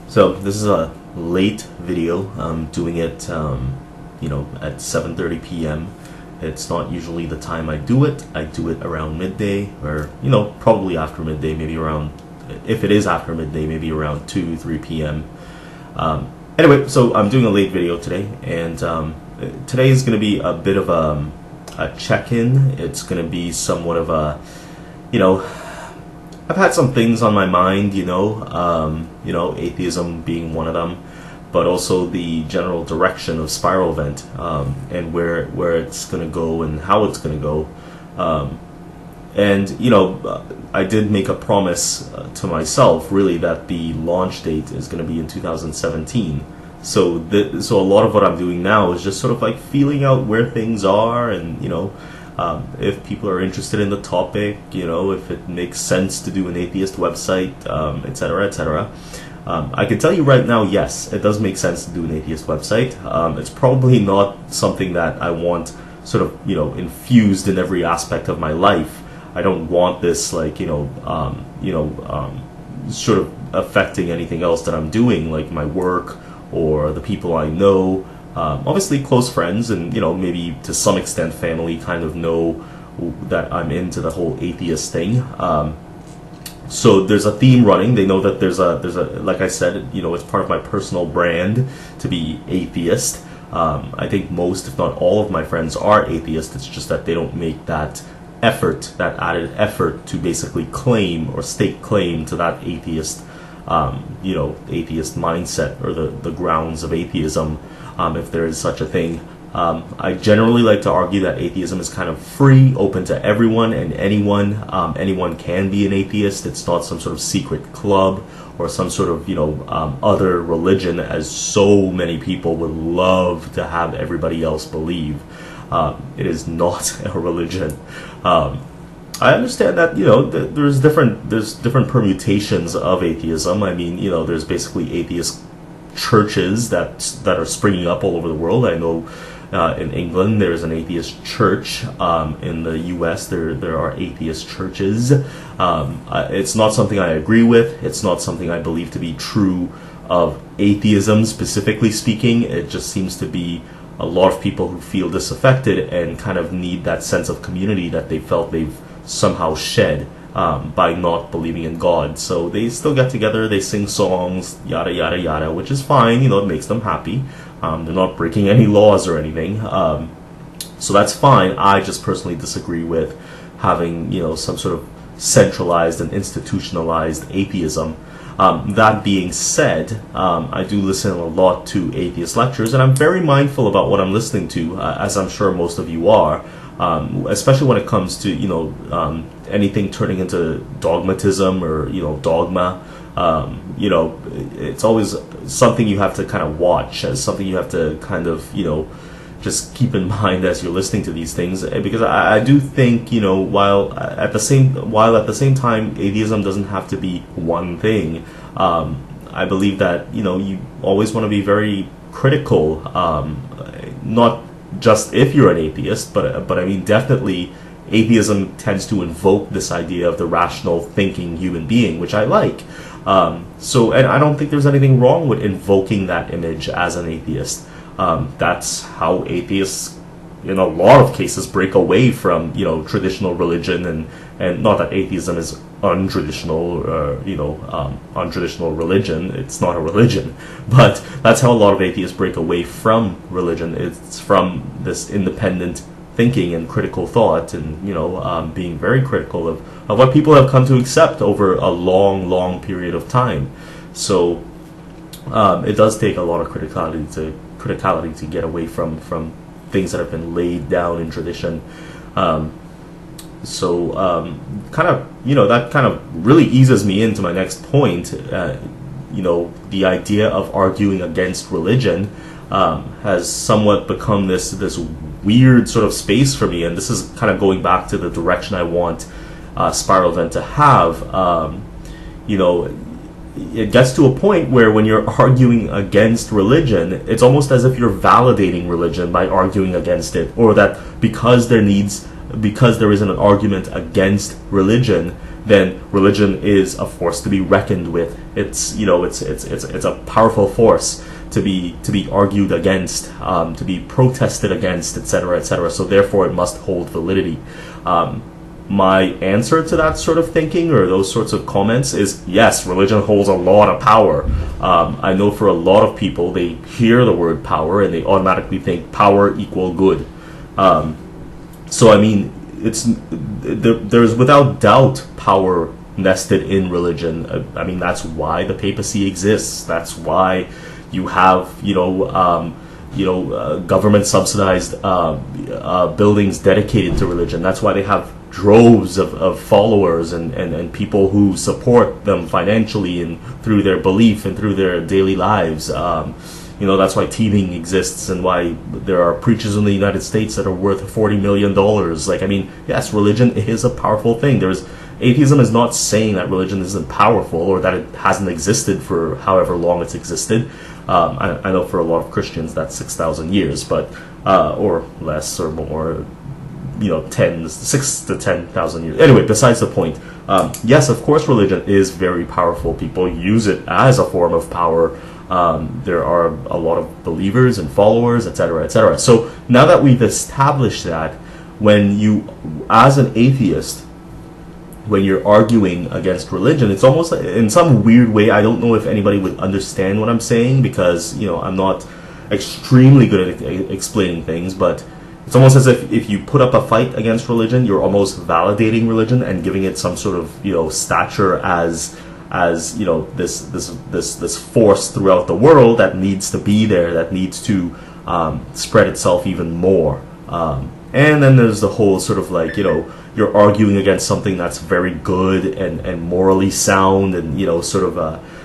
So this is a late video. I'm doing it, at 7:30 p.m. It's not usually the time I do it. I do it around midday, or probably after midday, maybe around. If it is after midday, maybe around 2-3 p.m. Anyway, so I'm doing a late video today, and today is going to be a bit of a check-in. It's going to be somewhat of a, I've had some things on my mind, atheism being one of them, but also the general direction of Spiralvent, and where it's going to go and how it's going to go. I did make a promise to myself, really, that the launch date is going to be in 2017. So a lot of what I'm doing now is just sort of like feeling out where things are, and if people are interested in the topic, if it makes sense to do an atheist website, etc., etc. I can tell you right now, yes, it does make sense to do an atheist website. It's probably not something that I want sort of, infused in every aspect of my life. I don't want this sort of affecting anything else that I'm doing, like my work or the people I know. Obviously close friends and, maybe to some extent family kind of know that I'm into the whole atheist thing. So there's a theme running. They know that there's a like I said, it's part of my personal brand to be atheist. I think most, if not all, of my friends are atheists. It's just that they don't make that added effort to basically claim or stake claim to that atheist, atheist mindset, or the grounds of atheism, if there is such a thing. I generally like to argue that atheism is kind of free, open to everyone and anyone. Anyone can be an atheist. It's not some sort of secret club or some sort of, other religion, as so many people would love to have everybody else believe. It is not a religion. I understand that there's different permutations of atheism. I mean, there's basically atheist churches that are springing up all over the world. I know in England there's an atheist church. In the U.S. there are atheist churches. It's not something I agree with. It's not something I believe to be true of atheism, specifically speaking. It just seems to be a lot of people who feel disaffected and kind of need that sense of community that they felt they've somehow shed by not believing in God. So they still get together, they sing songs, yada yada yada, which is fine. It makes them happy. They're not breaking any laws or anything. So that's fine. I just personally disagree with having some sort of centralized and institutionalized atheism. That being said, I do listen a lot to atheist lectures, and I'm very mindful about what I'm listening to, as I'm sure most of you are, especially when it comes to anything turning into dogmatism or dogma. It's always something you have to kind of watch, as something you have to kind of just keep in mind as you're listening to these things, because I do think while at the same time atheism doesn't have to be one thing. I believe that you always want to be very critical, not just if you're an atheist, but I mean definitely atheism tends to invoke this idea of the rational thinking human being, which I like. And I don't think there's anything wrong with invoking that image as an atheist. That's how atheists, in a lot of cases, break away from traditional religion, and not that atheism is untraditional, untraditional religion. It's not a religion, but that's how a lot of atheists break away from religion. It's from this independent thinking and critical thought, and being very critical of what people have come to accept over a long period of time. So it does take a lot of criticality to get away from things that have been laid down in tradition. That kind of really eases me into my next point. The idea of arguing against religion has somewhat become this weird sort of space for me, and this is kind of going back to the direction I want Spiralvent to have. It gets to a point where when you're arguing against religion, it's almost as if you're validating religion by arguing against it, or that because there needs because there isn't an argument against religion, then religion is a force to be reckoned with. It's it's a powerful force to be argued against, to be protested against, etc., etc. So therefore, it must hold validity. My answer to that sort of thinking or those sorts of comments is yes, religion holds a lot of power. I know for a lot of people, they hear the word power and they automatically think power equal good. So I mean, there's without doubt power nested in religion. I mean, that's why the papacy exists. That's why you have government subsidized buildings dedicated to religion. That's why they have droves of followers and people who support them financially and through their belief and through their daily lives. That's why teaming exists and why there are preachers in the United States that are worth $40 million. Like, I mean, yes, religion is a powerful thing. Atheism is not saying that religion isn't powerful or that it hasn't existed for however long it's existed. I know for a lot of Christians that's 6,000 years, but or less or more, 6 to 10,000 years. Anyway, besides the point, yes, of course, religion is very powerful. People use it as a form of power. There are a lot of believers and followers, etc., etc. So now that we've established that, when you, as an atheist, when you're arguing against religion, it's almost like, in some weird way, I don't know if anybody would understand what I'm saying because, I'm not extremely good at explaining things, but it's almost as if you put up a fight against religion, you're almost validating religion and giving it some sort of, stature as this force throughout the world that needs to be there, that needs to spread itself even more. And then there's the whole sort of like, you're arguing against something that's very good and morally sound and,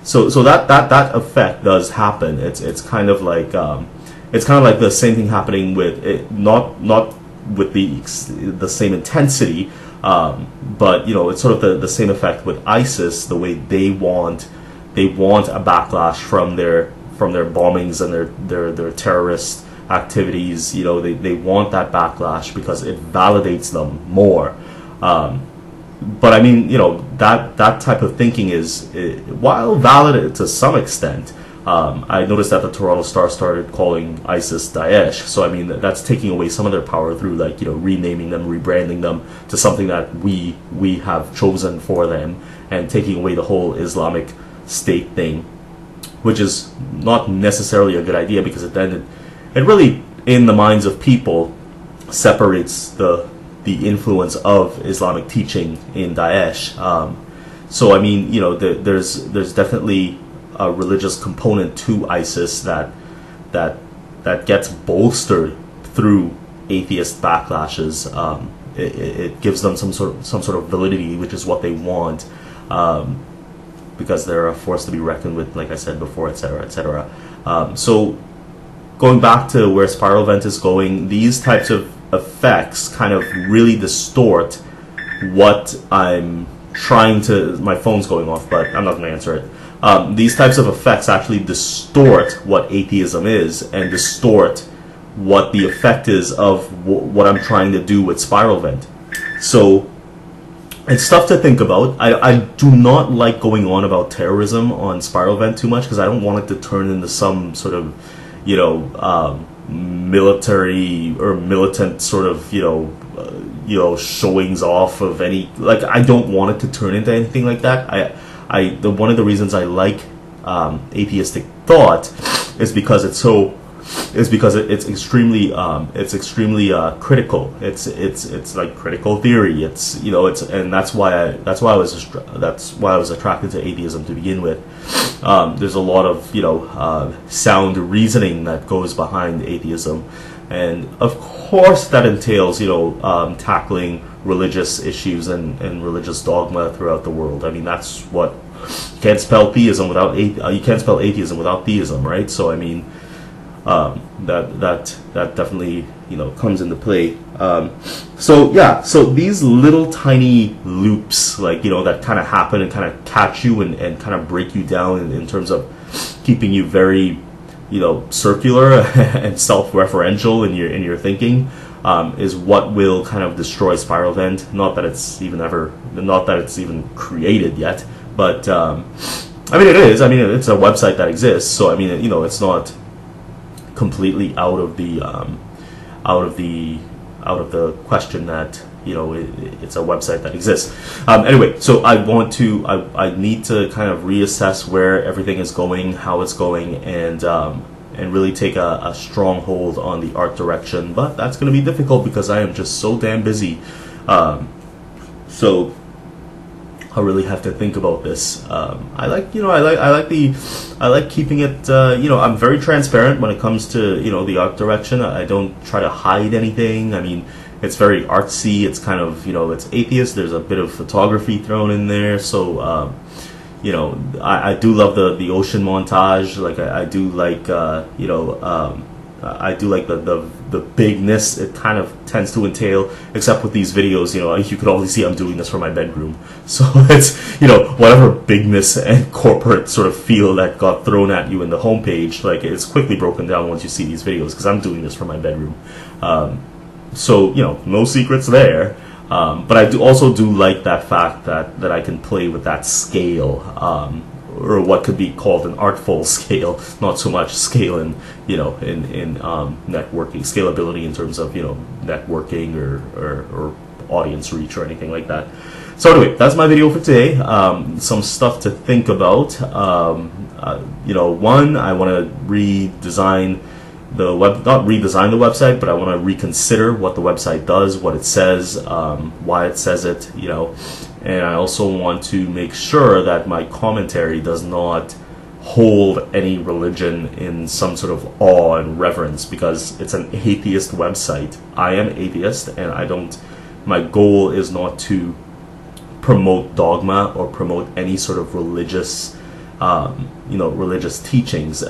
so that effect does happen. It's kind of like the same thing happening with it, not with the same intensity, but it's sort of the same effect with ISIS. The way they want a backlash from their bombings and their terrorist activities. They want that backlash because it validates them more. But I mean, that type of thinking is, while valid to some extent, I noticed that the Toronto Star started calling ISIS Daesh. So I mean, that's taking away some of their power through renaming them, rebranding them to something that we have chosen for them, and taking away the whole Islamic State thing, which is not necessarily a good idea because it really, in the minds of people, separates the influence of Islamic teaching in Daesh. So I mean, there's definitely a religious component to ISIS that gets bolstered through atheist backlashes. It gives them some sort of validity, which is what they want, because they're a force to be reckoned with, like I said before, etc., etc. So going back to where Spiralvent is going, these types of effects kind of really distort what I'm trying to... My phone's going off, but I'm not going to answer it. These types of effects actually distort what atheism is and distort what the effect is of what I'm trying to do with Spiralvent. So it's stuff to think about. I do not like going on about terrorism on Spiralvent too much because I don't want it to turn into some sort of, military or militant sort of, showings off of any, like, I don't want it to turn into anything like that. One of the reasons I like atheistic thought is because it's extremely critical. It's like critical theory. And that's why I was attracted to atheism to begin with. There's a lot of sound reasoning that goes behind atheism, and of course that entails tackling religious issues and religious dogma throughout the world. I mean, that's what you can't spell theism without you can't spell atheism without theism, right? So I mean, that definitely comes into play. So these little tiny loops, that kind of happen and kind of catch you and kind of break you down in terms of keeping you very circular and self-referential in your thinking. is what will kind of destroy Spiralvent. Not that it's even created yet, but I mean, it is. I mean, it's a website that exists, so I mean, it's not completely out of the question that it's a website that exists. Anyway, so I need to kind of reassess where everything is going, how it's going, and really take a strong hold on the art direction. But that's going to be difficult because I am just so damn busy. So I really have to think about this. I like keeping it. I'm very transparent when it comes to the art direction. I don't try to hide anything. I mean, it's very artsy. It's kind of it's atheist. There's a bit of photography thrown in there. So I do love the ocean montage. Like I do like I do like the bigness it kind of tends to entail, except with these videos, you could only see I'm doing this from my bedroom. So it's, whatever bigness and corporate sort of feel that got thrown at you in the homepage, like it's quickly broken down once you see these videos, because I'm doing this from my bedroom. So, no secrets there. But I also do like that fact that I can play with that scale, or what could be called an artful scale, not so much scale in networking, scalability in terms of networking or audience reach or anything like that. So anyway, that's my video for today. Some stuff to think about. One, I want to redesign not redesign the website, but I want to reconsider what the website does, what it says, why it says it, and I also want to make sure that my commentary does not hold any religion in some sort of awe and reverence, because it's an atheist website. I am atheist, and my goal is not to promote dogma or promote any sort of religious religious teachings.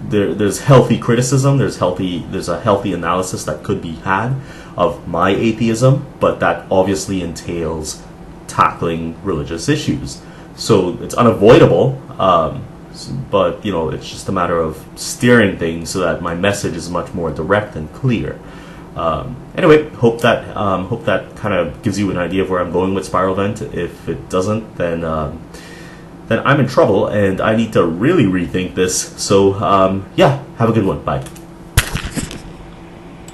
There's healthy criticism, there's a healthy analysis that could be had of my atheism, but that obviously entails tackling religious issues. So it's unavoidable, but it's just a matter of steering things so that my message is much more direct and clear. Anyway, hope that kind of gives you an idea of where I'm going with Spiralvent. If it doesn't, then I'm in trouble and I need to really rethink this. So yeah, have a good one. Bye.